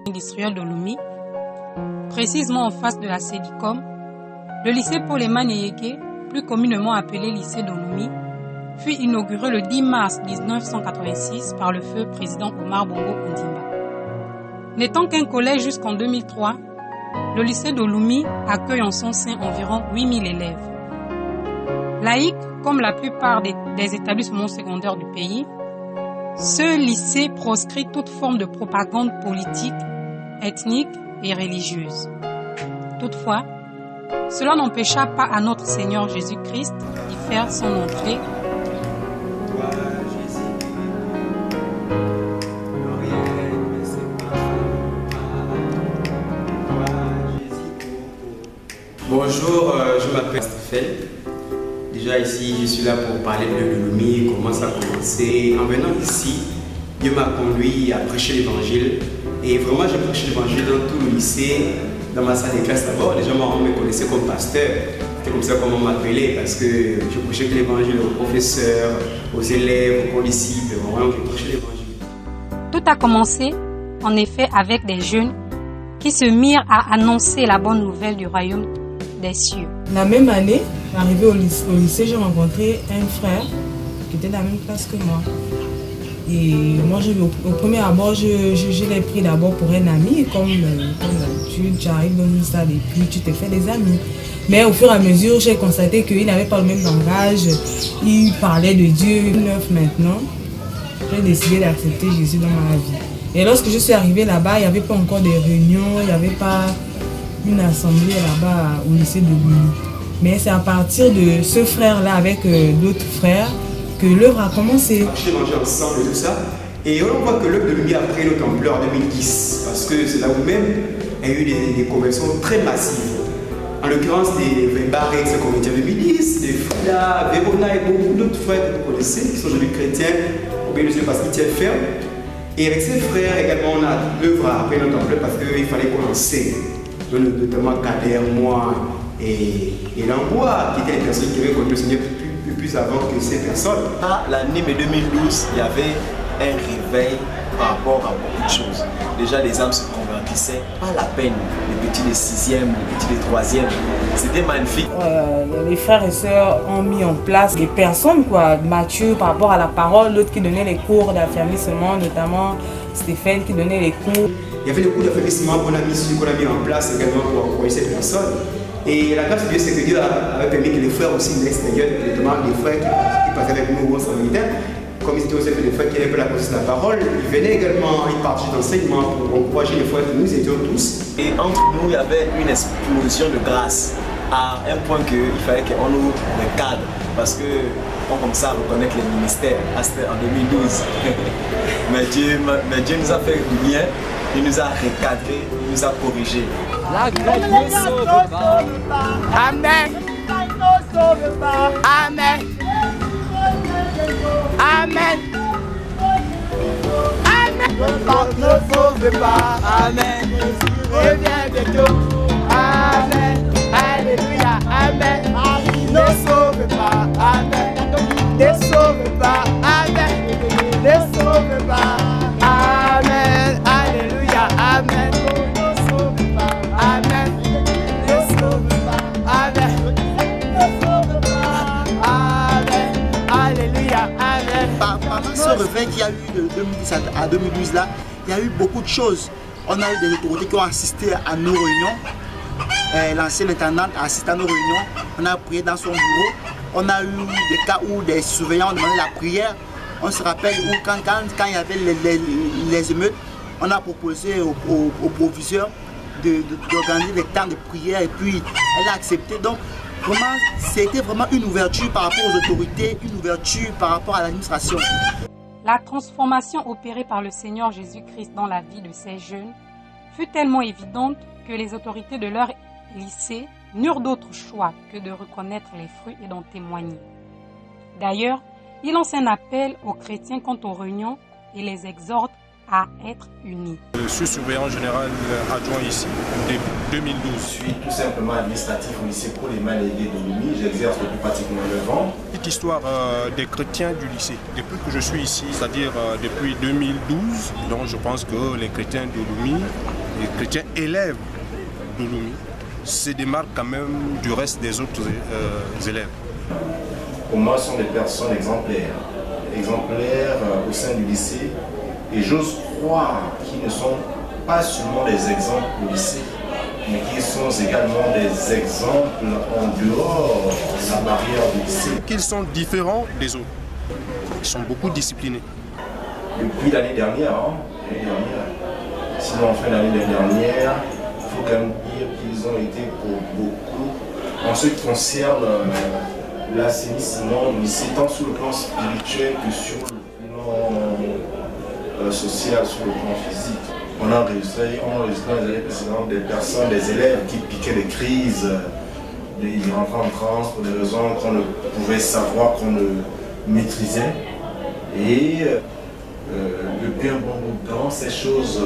industriel de Lomé, précisément en face de la Cédicom, le lycée Paul-Emmanuel Yeke, plus communément appelé lycée de Lomé, fut inauguré le 10 mars 1986 par le feu président Omar Bongo Ondimba. N'étant qu'un collège jusqu'en 2003, le lycée de Lomé accueille en son sein environ 8000 élèves. Laïque, comme la plupart des établissements secondaires du pays, ce lycée proscrit toute forme de propagande politique, ethnique et religieuse. Toutefois, cela n'empêcha pas à notre Seigneur Jésus-Christ d'y faire son entrée. Bonjour, je m'appelle Stéphane. Déjà ici, je suis là pour parler de Lomé, comment ça a commencé. En venant ici, Dieu m'a conduit à prêcher l'évangile. Et vraiment, j'ai prêché l'évangile dans tout le lycée, dans ma salle de classe d'abord. Les gens me connaissaient comme pasteur. C'était comme ça qu'on m'appelait parce que je prêchais l'évangile aux professeurs, aux élèves, aux condisciples. Vraiment, je prêchais l'évangile. Tout a commencé, en effet, avec des jeunes qui se mirent à annoncer la bonne nouvelle du royaume des cieux. La même année, arrivé au lycée, j'ai rencontré un frère qui était dans la même classe que moi. Et moi, au premier abord, je l'ai pris d'abord pour un ami, comme tu arrives dans une salle et puis tu te fais des amis. Mais au fur et à mesure, j'ai constaté qu'il n'avait pas le même langage, il parlait de Dieu. Neuf maintenant, j'ai décidé d'accepter Jésus dans ma vie. Et lorsque je suis arrivée là-bas, il n'y avait pas encore de réunions, il n'y avait pas une assemblée là-bas au lycée de Lomé. Mais c'est à partir de ce frère-là avec d'autres frères que l'œuvre a commencé. J'ai mangé ensemble et tout ça. Et on voit que l'œuvre de Lomé a pris une autre ampleur en 2010. Parce que c'est là où même il y a eu des conversions très massives. En l'occurrence, des Vembarek, c'est comme en 2010, des Frida, Verona et beaucoup d'autres frères que vous connaissez, qui sont aujourd'hui chrétiens, ou bien juste parce qu'ils tiennent ferme. Et avec ces frères également, l'œuvre a pris une autre ampleur parce qu'il fallait qu'on enseigne. Notamment Kader, moi et Langois, qui étaient les personnes qui avaient connu le Seigneur plus avant que ces personnes. À l'année 2012, il y avait un réveil par rapport à beaucoup de choses. Déjà, les âmes se convertissaient, pas la peine, les petits de 6e, les petits de 3e. C'était magnifique. Les frères et sœurs ont mis en place des personnes matures par rapport à la parole, l'autre qui donnait les cours d'affermissement, notamment Stéphane qui donnait les cours. Il y avait des cours d'affermissement qu'on a mis en place également pour encourager ces personnes. Et la grâce de Dieu, c'est que Dieu avait permis que les frères aussi de l'extérieur, notamment les frères qui passaient avec nous au Saint-Militaire, comme ils étaient aussi des frères qui avaient un peu la conscience de la parole, ils venaient également, ils partageaient d'enseignement pour encourager les frères que nous étions tous. Et entre nous, il y avait une explosion de grâce, à un point qu'il fallait qu'on ouvre le cadre, parce qu'on commençait à reconnaître les ministères, en 2012. mais Dieu nous a fait du bien, il nous a recadrés, il nous a corrigés. La grève ne sauve pas. Amen. Amen. Amen. Amen. Ne sauve pas. Amen. Reviens de Dieu. Amen. Alléluia. Amen. Ne sauve pas. Amen. Ne sauve pas. Amen. Ne sauve pas. Amen. Alléluia. Amen. Ne sauve pas. Amen. Ne sauve pas. Amen. Ne sauve pas. Amen. Alléluia. Amen. Pendant ce réveil qu'il y a eu de 2010 à 2012 là, il y a eu beaucoup de choses. On a eu des autorités qui ont assisté à nos réunions. L'ancienne intendante a assisté à nos réunions. On a prié dans son bureau. On a eu des cas où des surveillants ont demandé la prière. On se rappelle où quand il y avait les émeutes, on a proposé au proviseur d'organiser des temps de prière et puis elle a accepté. Donc vraiment, c'était vraiment une ouverture par rapport aux autorités, une ouverture par rapport à l'administration. La transformation opérée par le Seigneur Jésus-Christ dans la vie de ces jeunes fut tellement évidente que les autorités de leur lycée n'eurent d'autre choix que de reconnaître les fruits et d'en témoigner. D'ailleurs, il lance un appel aux chrétiens quant aux réunions et les exhorte à être unis. Je suis surveillant général adjoint ici depuis 2012. Je suis tout simplement administratif au lycée Paul-Emmanuel Yeke de Lomé. J'exerce depuis pratiquement 9 ans. petite histoire des chrétiens du lycée. Depuis que je suis ici, c'est-à-dire depuis 2012, donc je pense que les chrétiens d'Ouloumi, les chrétiens élèves d'Ouloumi, se démarquent quand même du reste des autres élèves. Pour moi, ce sont des personnes exemplaires. Exemplaires au sein du lycée. Et j'ose croire qu'ils ne sont pas seulement des exemples au lycée, mais qu'ils sont également des exemples en dehors de la barrière du lycée. Qu'ils sont différents des autres. Ils sont beaucoup disciplinés. Depuis l'année dernière, sinon en fin d'année dernière, il faut quand même dire qu'ils ont été pour beaucoup, en ce qui concerne l'assainissement du lycée, tant sur le plan spirituel que sur le plan social, sur le plan physique. On a enregistré dans les années précédentes des personnes, des élèves qui piquaient des crises, ils rentraient en transe pour des raisons qu'on ne pouvait savoir, qu'on ne maîtrisait. Et depuis un bon bout de temps, ces choses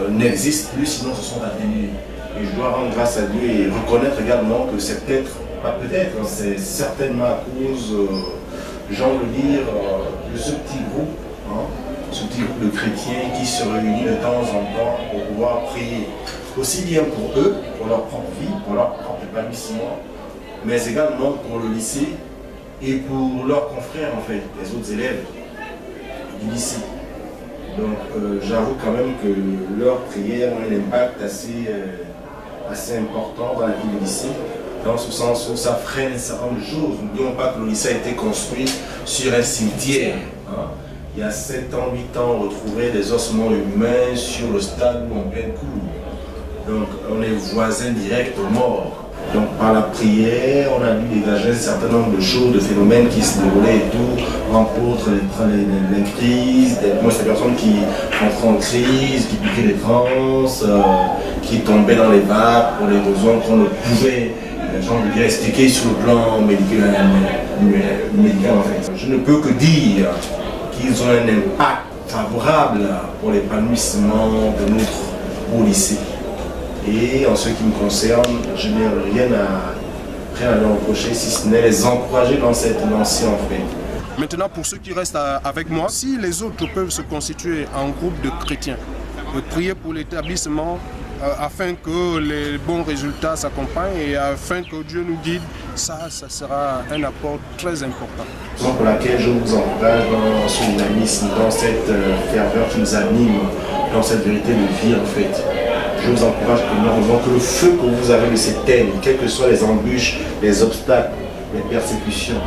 n'existent plus, sinon se sont atténuées. Et je dois rendre grâce à Dieu et reconnaître également que c'est c'est certainement à cause, j'ai envie de dire, de ce petit groupe, ce petit groupe de chrétiens qui se réunit de temps en temps pour pouvoir prier, aussi bien pour eux, pour leur propre vie, pour leur propre épanouissement, mais également pour le lycée et pour leurs confrères, en fait, les autres élèves du lycée. Donc j'avoue quand même que leurs prières ont un impact assez important dans la vie du lycée, dans ce sens où ça freine certaines choses. N'oublions pas que le lycée a été construit sur un cimetière. Il y a 7 ans, 8 ans, on retrouvait des ossements humains sur le stade ou en pleine cour. Donc on est voisins directs aux morts. Donc par la prière, on a dû dégager un certain nombre de choses, de phénomènes qui se déroulaient et tout, entre autres les crises, ces personnes qui entraient en crise, qui piquaient des transes, qui tombaient dans les vapes pour des raisons qu'on ne pouvait expliquer sur le plan médical en fait. Je ne peux que dire qu'ils ont un impact favorable pour l'épanouissement de notre beau lycée. Et en ce qui me concerne, je n'ai rien à leur reprocher, si ce n'est les encourager dans cette lancée en fait. Maintenant, pour ceux qui restent avec moi, si les autres peuvent se constituer en groupe de chrétiens, prier pour l'établissement afin que les bons résultats s'accompagnent et afin que Dieu nous guide, ça sera un apport très important. C'est pour laquelle je vous encourage dans ce dynamisme, dans cette ferveur qui nous anime, dans cette vérité de vie en fait. Je vous encourage énormément que le feu que vous avez de s'éteigne, quelles que soient les embûches, les obstacles, les persécutions.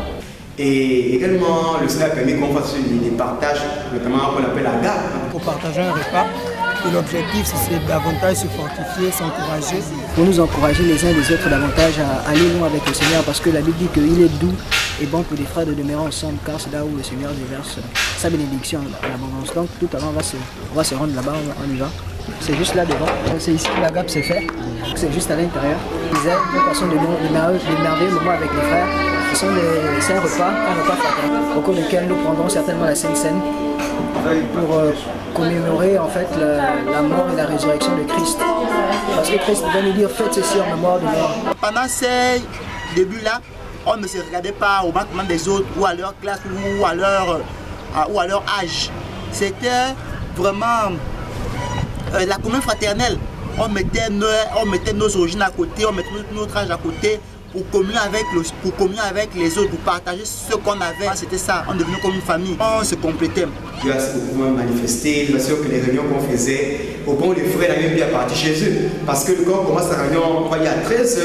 Et également, le Seigneur a permis qu'on fasse des partages, notamment qu'on appelle la gare. Pour partager un repas. Et l'objectif, c'est davantage se fortifier, s'encourager. Pour nous encourager les uns les autres davantage à aller loin avec le Seigneur, parce que la Bible dit qu'il est doux et bon pour les frères de demeurer ensemble, car c'est là où le Seigneur déverse sa bénédiction en abondance. Donc tout à l'heure, on va se rendre là-bas, on y va. C'est juste là devant, c'est ici que l'agape s'est fait, c'est juste à l'intérieur. Ils aiment une façon de merveilleux moments avec les frères. C'est un repas fraternel, au cours duquel nous prendrons certainement la Sainte Seine pour commémorer en fait la mort et la résurrection de Christ. Parce que Christ va nous dire faites ceci en mémoire de moi. Pendant ces débuts-là, on ne se regardait pas au manquement des autres ou à leur classe ou à leur âge. C'était vraiment la communion fraternelle. On mettait nos origines à côté, on mettait notre âge à côté pour communier avec les autres, pour partager ce qu'on avait. C'était ça, on devenait comme une famille, on se complétait. Dieu a beaucoup manifesté, bien sûr que les réunions qu'on faisait, au point où les frères n'avaient plus à partir chez eux. Parce que quand on commence la réunion, on va y à 13h,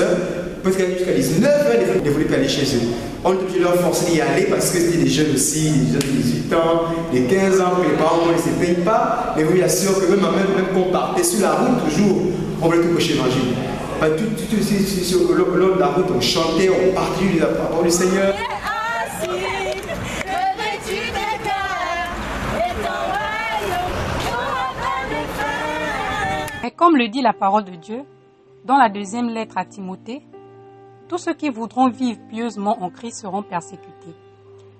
peut-être jusqu'à 19h, ils ne voulaient plus aller chez eux. On était obligé de leur forcer d'y aller parce que c'était des jeunes aussi, des jeunes de 18 ans, de 15 ans, que les parents ne se payent pas. Mais vous bien sûr que même qu'on partait sur la route, toujours, on voulait tout prêcher l'évangile. Sur le long de la route, on chantait, on partait de la parole du Seigneur. Et comme le dit la parole de Dieu, dans la deuxième lettre à Timothée, tous ceux qui voudront vivre pieusement en Christ seront persécutés.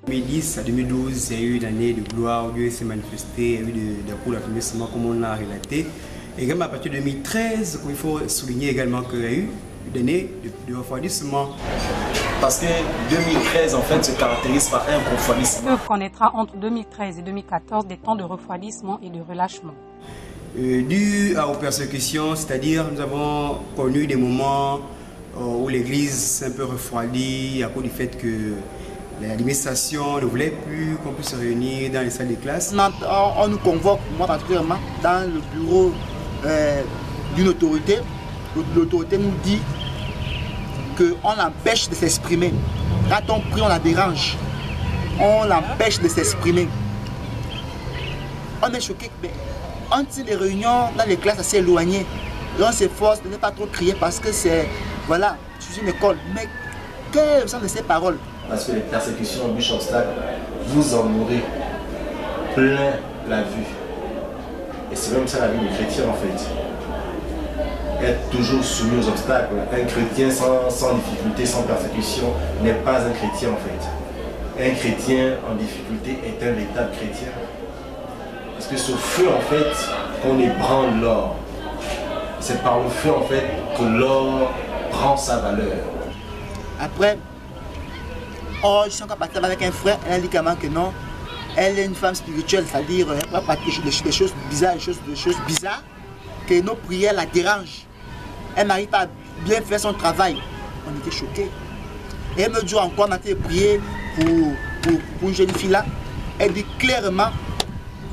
2010 à 2012, il y a eu une année de gloire où Dieu s'est manifesté, il y a eu des cours d'affirmation comme on l'a relaté. Et également à partir de 2013, il faut souligner également qu'il y a eu d'années de refroidissement. Parce que 2013 en fait se caractérise par un refroidissement. Le fleuve connaîtra entre 2013 et 2014 des temps de refroidissement et de relâchement. Dû aux persécutions, c'est-à-dire nous avons connu des moments où l'église s'est un peu refroidie à cause du fait que l'administration ne voulait plus qu'on puisse se réunir dans les salles de classe. On nous convoque, moi particulièrement, dans le bureau d'une autorité. L'autorité nous dit qu'on l'empêche de s'exprimer. Quand on prie, on la dérange. On l'empêche de s'exprimer. On est choqué. On tient des réunions dans les classes assez éloignées. Et on s'efforce de ne pas trop crier parce que c'est, voilà, je suis une école. Mais quelles sont ces paroles? Parce que les persécutions, bûches, obstacles, vous en aurez plein la vue. Et c'est même ça la vie du chrétien en fait. Être toujours soumis aux obstacles. Un chrétien sans difficulté, sans persécution n'est pas un chrétien en fait. Un chrétien en difficulté est un véritable chrétien. Parce que c'est au feu en fait qu'on ébranle l'or. C'est par le feu en fait que l'or prend sa valeur. Après, je suis encore parti avec un frère, elle a dit carrément que non. Elle est une femme spirituelle, c'est-à-dire elle va pratiquer des choses bizarres, des choses bizarres, que nos prières la dérangent. Elle n'arrive pas à bien faire son travail. On était choqués. Et elle me dit encore, on a été prier pour une jeune fille là. Elle dit clairement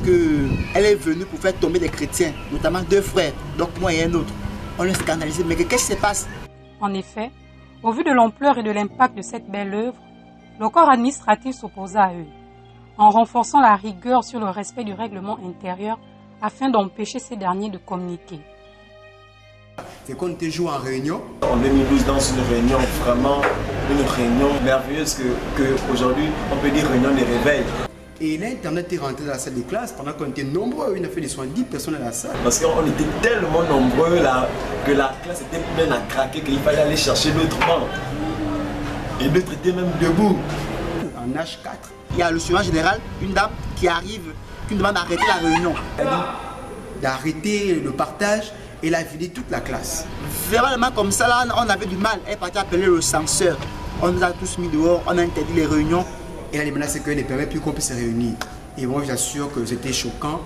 qu'elle est venue pour faire tomber des chrétiens, notamment 2 frères, donc moi et un autre. On est scandalisé, mais qu'est-ce qui se passe? En effet, au vu de l'ampleur et de l'impact de cette belle œuvre, le corps administratif s'opposa à eux, en renforçant la rigueur sur le respect du règlement intérieur afin d'empêcher ces derniers de communiquer. C'est qu'on était joué en réunion. En 2012, dans une réunion, vraiment une réunion merveilleuse que aujourd'hui, on peut dire réunion des réveils. Et l'Internet est rentré dans la salle de classe pendant qu'on était nombreux. Il a fait des 70 personnes à la salle. Parce qu'on était tellement nombreux là, que la classe était pleine à craquer qu'il fallait aller chercher d'autres bancs. Et d'autres étaient même debout. En H4. Il y a le surveillant général, une dame qui arrive, qui nous demande d'arrêter la réunion. Elle dit d'arrêter le partage et la vider toute la classe. Vraiment comme ça, là, on avait du mal. Elle est partie appeler le censeur. On nous a tous mis dehors, on a interdit les réunions. Et là, les menaces, c'est qu'elle ne permet plus qu'on puisse se réunir. Et moi, j'assure que c'était choquant.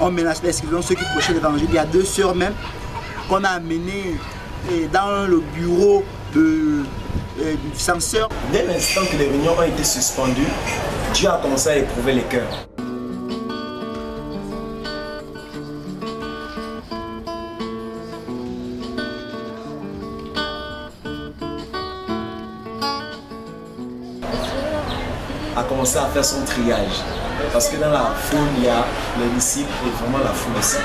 On menace l'exclusion, ceux qui prêchaient l'évangile. Il y a 2 sœurs même qu'on a amenées dans le bureau du censeur. Dès l'instant que les réunions ont été suspendues, Dieu a commencé à éprouver les cœurs. A commencé à faire son triage. Parce que dans la foule, il y a les disciples et vraiment la foule aussi.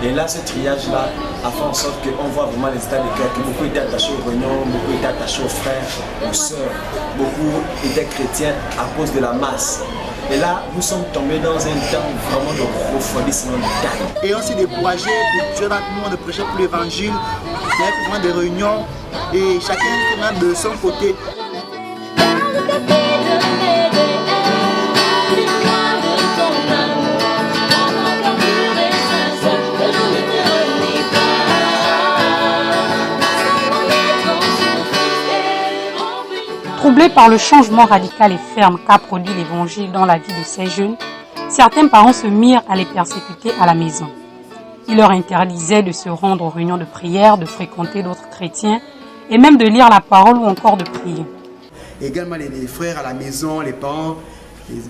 Et là, ce triage-là a fait en sorte qu'on voit vraiment les états de cœur, que beaucoup étaient attachés aux réunions, beaucoup étaient attachés aux frères, aux sœurs. Beaucoup étaient chrétiens à cause de la masse. Et là, nous sommes tombés dans un temps vraiment de refroidissement de taille. Et on s'est découragé, Dieu dans nous, on prêchait pour l'évangile, il y avait vraiment des réunions, et chacun était même de son côté. Troublés par le changement radical et ferme qu'a produit l'Évangile dans la vie de ces jeunes, certains parents se mirent à les persécuter à la maison. Ils leur interdisaient de se rendre aux réunions de prière, de fréquenter d'autres chrétiens et même de lire la parole ou encore de prier. Également les frères à la maison, les parents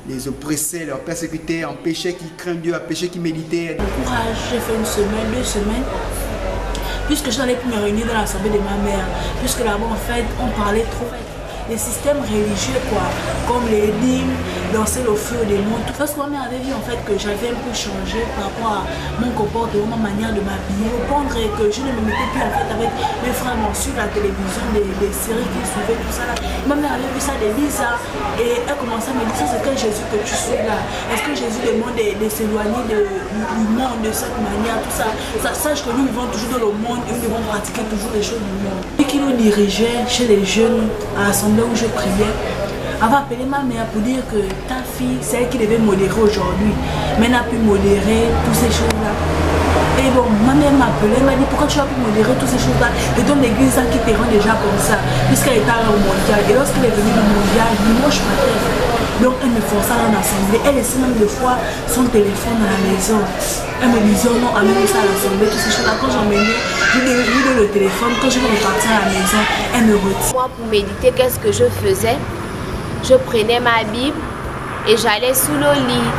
les oppressaient, leur persécutaient, empêchaient qu'ils craignent Dieu, empêchaient qu'ils méditaient. Courage, j'ai fait 1 semaine, 2 semaines. Puisque je n'allais plus me réunir dans l'assemblée de ma mère, puisque là-bas en fait on parlait trop. Les systèmes religieux comme les hymnes, danser le feu des monts. Parce que ma mère avait vu en fait que j'avais un peu changé par rapport à mon comportement, ma manière de m'habiller, répondre et que je ne me mettais plus en fait avec mes frères sur la télévision, des séries qui suivaient, tout ça là. Ma mère avait vu ça des Lisa et elle commençait à me dire c'est quel Jésus que tu suis là. Est-ce que Jésus demande de s'éloigner du monde de cette manière, tout ça. Ça sache que nous vivons toujours dans le monde et nous devons pratiquer toujours les choses du monde. Et qui nous dirigeait chez les jeunes à l'assemblée où je priais, avait appelé ma mère pour dire que ta fille, c'est elle qui devait modérer aujourd'hui, mais n'a pu modérer toutes ces choses-là. Et bon, ma mère m'a appelé, elle m'a dit pourquoi tu vas plus modérer toutes ces choses-là et dans l'église qui te rend déjà comme ça, puisqu'elle était au mondial. Et lorsqu'elle est venue au mondial, dimanche matin, donc elle me forçait à l'assemblée. Elle laissait même des fois son téléphone à la maison. Elle me disait non, amène ça à l'assemblée, toutes ces choses-là. Quand j'emmenais, je lui donne le téléphone, quand je vais repartir à la maison, elle me retire. Moi, pour méditer, qu'est-ce que je faisais? Je prenais ma Bible et j'allais sous le lit.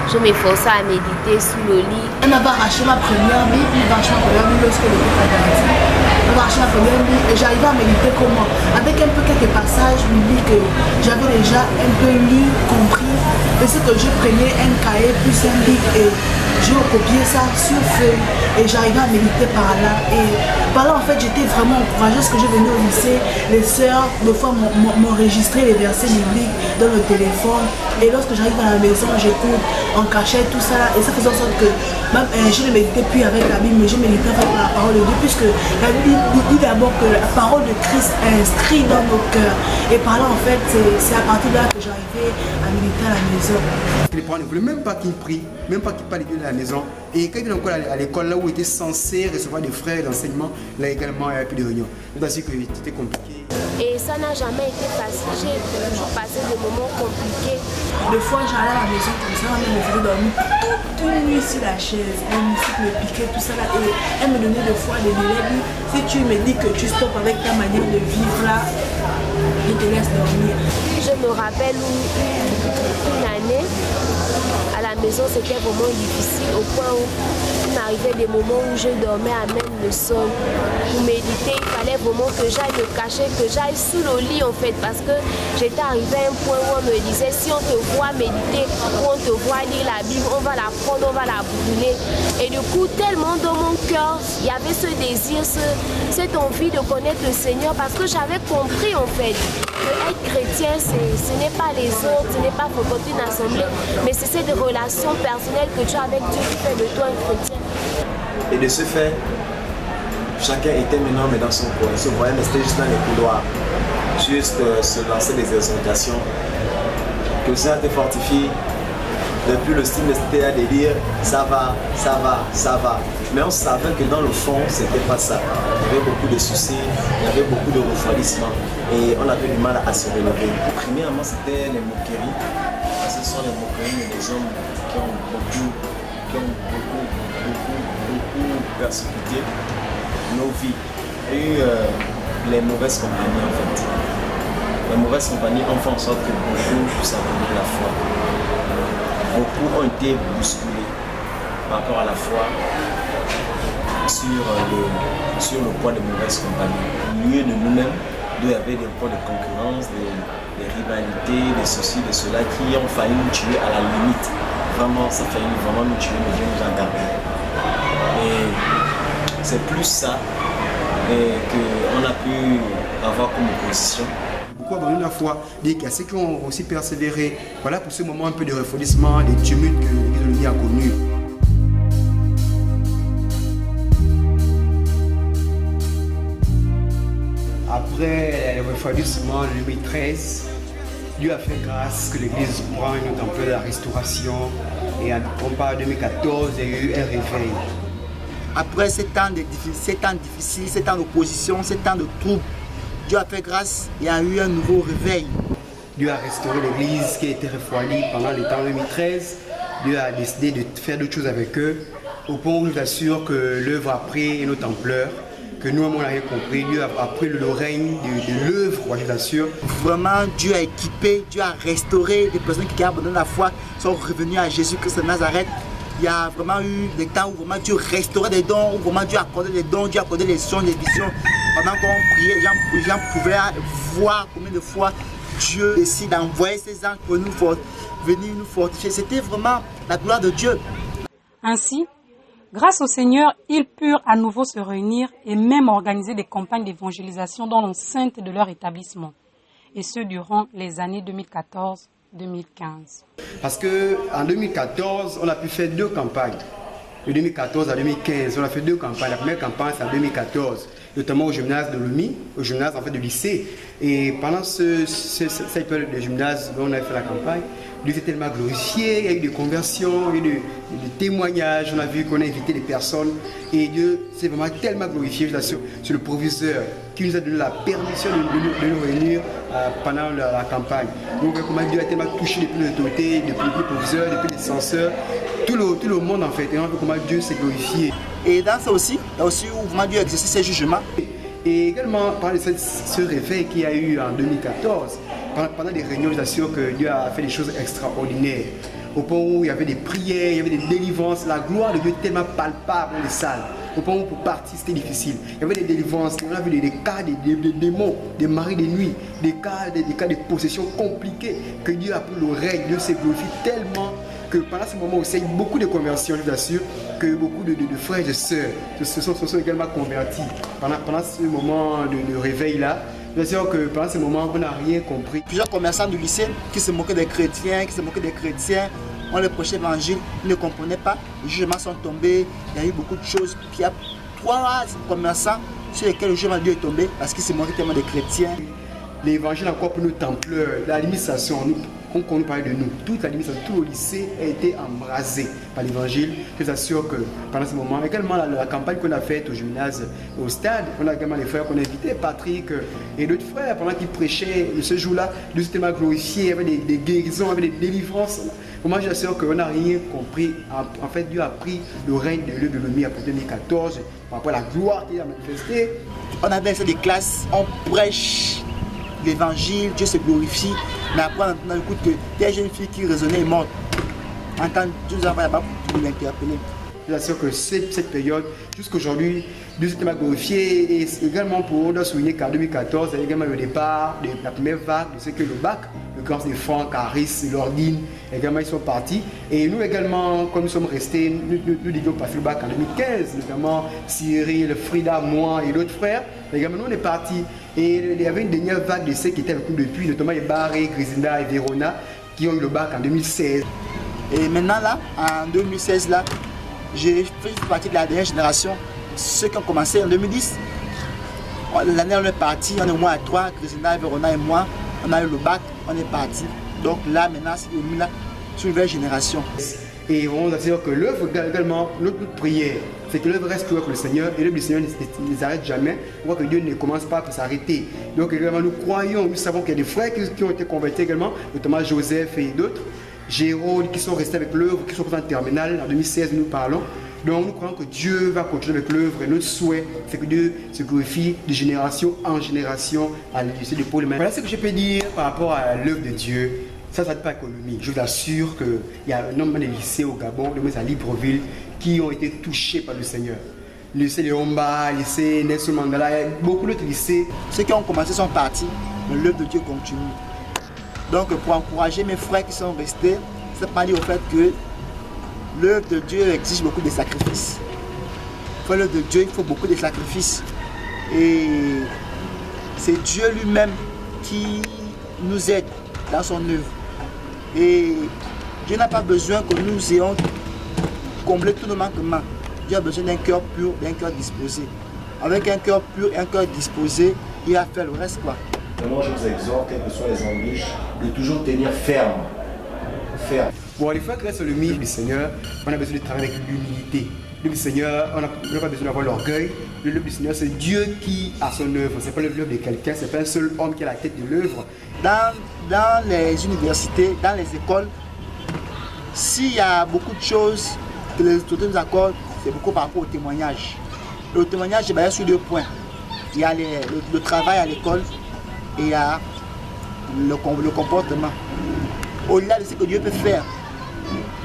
Je m'efforçais à méditer sous le lit. Elle m'avait arraché ma première Bible, lorsque le groupe a grandi. Elle m'a arraché ma première Bible et j'arrivais à méditer comment? Avec un peu quelques passages bibliques que j'avais déjà un peu lu, compris. Et c'est que je prenais un cahier plus un livre et je recopiais ça sur feuille et j'arrivais à méditer par là. Et par là, en fait, j'étais vraiment encouragée parce que je venais au lycée. Les sœurs, des fois, m'enregistraient les versets bibliques dans le téléphone. Et lorsque j'arrive à la maison, j'écoute en cachette tout ça là. Et ça faisait en sorte que même, je ne méditais plus avec la Bible, mais je méditais avec la parole de Dieu, puisque la Bible dit d'abord que la parole de Christ est inscrite dans nos cœurs. Et par là, en fait, c'est à partir de là que j'arrivais à méditer à la maison. Les parents ne voulaient même pas qu'il prie, même pas qu'il parle de Dieu à la maison. Et quand il est encore à l'école, là où il était censé recevoir des frères d'enseignement, là également, il n'y avait plus de réunions. Donc, c'est que c'était compliqué. Et ça n'a jamais été facile. J'ai toujours passé des moments compliqués. Des fois, j'allais à la maison comme ça, elle me faisait dormir toute une nuit sur la chaise. La musique me piquait, tout ça là. Et elle me donnait des fois des délais. Si tu me dis que tu stoppes avec ta manière de vivre là, je te laisse dormir. Je me rappelle une année, à la maison, c'était vraiment difficile au point où il m'arrivait des moments où je dormais à même le sol. Pour méditer, il fallait vraiment que j'aille me cacher, que j'aille sous le lit en fait, parce que j'étais arrivée à un point où on me disait si on te voit méditer ou on te voit lire la Bible, on va la prendre, on va la brûler. Et du coup, tellement dans mon cœur, il y avait ce désir, cette envie de connaître le Seigneur, parce que j'avais compris en fait que être chrétien, ce n'est pas les autres, ce n'est pas fréquenter une assemblée, mais c'est cette relation personnelle que tu as avec Dieu qui fait de toi un chrétien. Et de ce fait, chacun était maintenant dans son coin. On se voyait, mais c'était juste dans les couloirs. Juste se lancer des exhortations. Que le Seigneur te fortifie. Depuis le style, c'était à dire ça va, ça va, ça va. Mais on savait que dans le fond, c'était pas ça. Il y avait beaucoup de soucis, il y avait beaucoup de refroidissement et on avait du mal à se relever. Premièrement, c'était les moqueries. Ce sont les moqueries des hommes qui ont beaucoup persécuté nos vies et les mauvaises compagnies en fait. Les mauvaises compagnies ont fait en sorte que beaucoup puissent abandonner la foi. Beaucoup ont été bousculés par rapport à la foi sur le poids des mauvaises compagnies. Au milieu de nous-mêmes, il y avait des poids de concurrence, des rivalités, des ceci, de cela qui ont failli nous tuer à la limite. Vraiment, ça a failli vraiment nous tuer, mais Dieu nous a gardés. Et c'est plus ça qu'on a pu avoir comme opposition. Pourquoi dans la foi, il y a ceux qui ont aussi persévéré. Voilà pour ce moment un peu de refroidissement, des tumultes que l'Église a connus. Après le refroidissement de 2013, Dieu a fait grâce que l'Église prend une autre ampleur de la restauration. Et on parle de 2014, il y a eu un réveil. Après ces temps difficiles, ces temps d'opposition, ces temps de troubles, Dieu a fait grâce, il y a eu un nouveau réveil. Dieu a restauré l'église qui a été refroidie pendant les temps 2013. Dieu a décidé de faire d'autres choses avec eux, au point où nous assure que l'œuvre a pris une autre ampleur, que nous-mêmes on l'avait compris. Dieu a pris le règne de l'œuvre, je vous assure. Vraiment, Dieu a équipé, Dieu a restauré des personnes qui abandonnent la foi, sont revenues à Jésus-Christ de Nazareth. Il y a vraiment eu des temps où vraiment Dieu restaurait des dons, où vraiment Dieu accordait des dons, Dieu accordait des sons, des visions. Pendant qu'on priait, les gens pouvaient voir combien de fois Dieu décide d'envoyer ses anges pour venir nous fortifier. C'était vraiment la gloire de Dieu. Ainsi, grâce au Seigneur, ils purent à nouveau se réunir et même organiser des campagnes d'évangélisation dans l'enceinte de leur établissement. Et ce durant les années 2014-2015. Parce qu'en 2014, on a pu faire 2 campagnes. De 2014 à 2015, on a fait 2 campagnes. La première campagne, c'est en 2014, notamment au gymnase de Lomé, au gymnase en fait de lycée. Et pendant cette période de gymnase où on a fait la campagne, Dieu s'est tellement glorifié, il y a eu des conversions, il y a eu des témoignages, on a vu qu'on a invité des personnes et Dieu s'est vraiment tellement glorifié, je l'assure, sur le proviseur qui nous a donné la permission de nous réunir pendant la campagne. Donc comment Dieu a tellement touché depuis l'autorité, depuis le proviseur, depuis les censeurs, tout le monde en fait, et on a vu comment Dieu s'est glorifié. Et dans ça aussi, il y a aussi où vraiment Dieu a exercé ses jugements. Et également, par ce réveil qu'il y a eu en 2014, pendant des réunions, je vous assure que Dieu a fait des choses extraordinaires. Au point où il y avait des prières, il y avait des délivrances, la gloire de Dieu tellement palpable dans les salles. Au point où pour partir c'était difficile. Il y avait des délivrances, on a vu des cas, des démons, des maris de nuit, des cas de possession compliqués que Dieu a pris le règne. Dieu s'est glorifié tellement que pendant ce moment aussi, il y a eu beaucoup de conversions, je vous assure, que beaucoup de frères et de sœurs se sont également convertis. Pendant ce moment de réveil-là, je vous assure que pendant ce moment, on n'a rien compris. Plusieurs commerçants du lycée qui se moquaient des chrétiens, on les prêchait l'évangile, ils ne comprenaient pas, les jugements sont tombés, il y a eu beaucoup de choses. Puis il y a 3 commerçants sur lesquels le jugement de Dieu est tombé parce qu'ils se moquaient tellement des chrétiens. L'évangile encore pour notre ampleur, l'administration, on parlait de nous, toute l'administration, tout le lycée a été embrasé par l'évangile. Je vous assure que pendant ce moment, également la campagne qu'on a faite au gymnase, au stade, on a également les frères qu'on a invités, Patrick et d'autres frères, pendant qu'ils prêchaient ce jour-là, Dieu s'est tellement glorifié, il y avait des guérisons, il y avait des délivrances. Moi, je vous assure qu'on n'a rien compris. En fait, Dieu a pris le règne de l'œuvre de l'OMI après 2014, par rapport à la gloire qu'il a manifestée. On avait des classes, on prêche l'évangile, Dieu se glorifie, mais après on écoute que des jeunes filles qui raisonnaient et mortes. En tant que Dieu n'a pas pu l'interpeller. Je vous assure que cette période, jusqu'à aujourd'hui, Dieu s'est tellement glorifié. Et également, on doit souligner qu'en 2014, il y a également le départ de la première vague de ce que le bac, le camp de Franck, Harris, Lordine, également ils sont partis. Et nous également, comme nous sommes restés, nous devions passer le bac en 2015, notamment Cyril, Frida, moi et d'autres frères. Également, nous on est partis. Et il y avait une dernière vague de ceux qui étaient avec nous depuis, notamment Barré, Grisinda et Verona, qui ont eu le bac en 2016. Et maintenant là, en 2016 là, j'ai fait partie de la dernière génération, ceux qui ont commencé en 2010. L'année on est parti, on est au moins à 3, Grisinda, Verona et moi, on a eu le bac, on est parti. Donc là maintenant, c'est une nouvelle génération. Et on va dire que l'œuvre également, notre prière, c'est que l'œuvre reste toujours avec le Seigneur et l'œuvre du Seigneur ne s'arrête jamais. On voit que Dieu ne commence pas pour s'arrêter. Donc également nous croyons, nous savons qu'il y a des frères qui ont été convertis également, notamment Joseph et d'autres, Jérôme qui sont restés avec l'œuvre, qui sont présents en terminale, en 2016 nous parlons. Donc nous croyons que Dieu va continuer avec l'œuvre et notre souhait, c'est que Dieu se glorifie de génération en génération à l'lycée de Paul. Voilà ce que je peux dire par rapport à l'œuvre de Dieu. Ça ne s'arrête pas à Colombie. Je vous assure qu'il y a un nombre de lycées au Gabon, de à Libreville, qui ont été touchés par le Seigneur. Le lycée Léomba, le lycée Nelson Mandela, il y a beaucoup d'autres lycées. Ceux qui ont commencé sont partis, mais l'œuvre de Dieu continue. Donc pour encourager mes frères qui sont restés, c'est pas dire au fait que l'œuvre de Dieu exige beaucoup de sacrifices. Pour l'œuvre de Dieu, il faut beaucoup de sacrifices. Et c'est Dieu lui-même qui nous aide dans son œuvre. Et Dieu n'a pas besoin que nous ayons comblé tous nos manquements. Dieu a besoin d'un cœur pur, d'un cœur disposé. Avec un cœur pur et un cœur disposé, il va faire le reste quoi. Vraiment, je vous exhorte, quelles que soient les embûches, de toujours tenir ferme. Bon, les fois que reste le milieu du Seigneur, on a besoin de travailler avec l'humilité. Le Seigneur, on n'a pas besoin d'avoir l'orgueil. Le du Seigneur, c'est Dieu qui a son œuvre. Ce n'est pas l'œuvre de quelqu'un, ce n'est pas un seul homme qui a la tête de l'œuvre. Dans les universités, dans les écoles, s'il y a beaucoup de choses que les autorités nous accordent, c'est beaucoup par rapport au témoignage. Le témoignage est basé sur 2 points. Il y a le travail à l'école et il y a le comportement. Au-delà de ce que Dieu peut faire,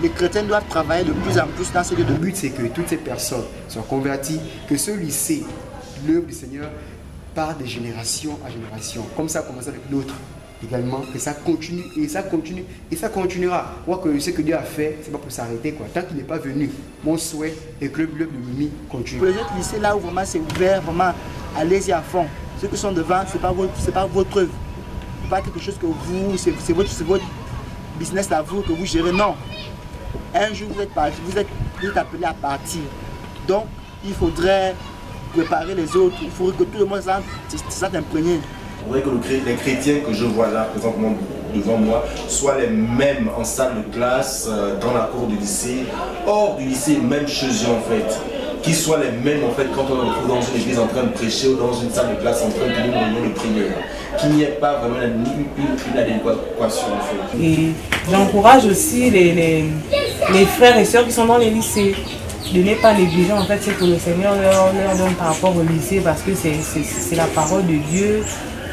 les chrétiens doivent travailler de plus en plus dans ce lieu. Le but, c'est que toutes ces personnes soient converties, que ce lycée, l'œuvre du Seigneur, part de génération à génération. Comme ça a commencé avec l'autre également, que ça continue et ça continue et ça continuera. Moi, que ce que Dieu a fait, c'est pas pour s'arrêter quoi. Tant qu'il n'est pas venu, mon souhait est que l'œuvre de l'UMI continue. Pour les autres lycées, là où vraiment c'est ouvert, vraiment, allez-y à fond. Ceux qui sont devant, c'est pas votre œuvre. C'est pas quelque chose que vous, c'est votre business à vous que vous gérez, non. Un jour vous êtes appelé à partir. Donc il faudrait préparer les autres, il faudrait que tout le monde s'en imprégné. On dirait que les chrétiens que je vois là présentement devant moi soient les mêmes en salle de classe, dans la cour du lycée, hors du lycée, même chez eux en fait. Qu'ils soient les mêmes en fait quand on se trouve dans une église en train de prêcher ou dans une salle de classe en train de tenir une réunion de prière. Qu'il n'y ait pas vraiment une adéquation en fait. Et j'encourage aussi les frères et sœurs qui sont dans les lycées de ne pas négliger en fait ce que le Seigneur leur donne par rapport au lycée, parce que c'est la parole de Dieu.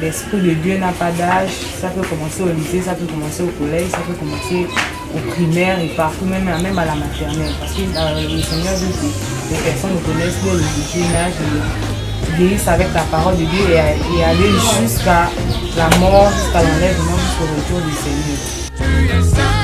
L'Esprit de Dieu n'a pas d'âge. Ça peut commencer au lycée, ça peut commencer au collège, ça peut commencer au primaire et partout, même à la maternelle. Parce que le Seigneur veut que les personnes connaissent dès le jeune âge, guérissent avec la parole de Dieu et aller jusqu'à la mort, jusqu'à l'enlèvement, jusqu'au retour du Seigneur.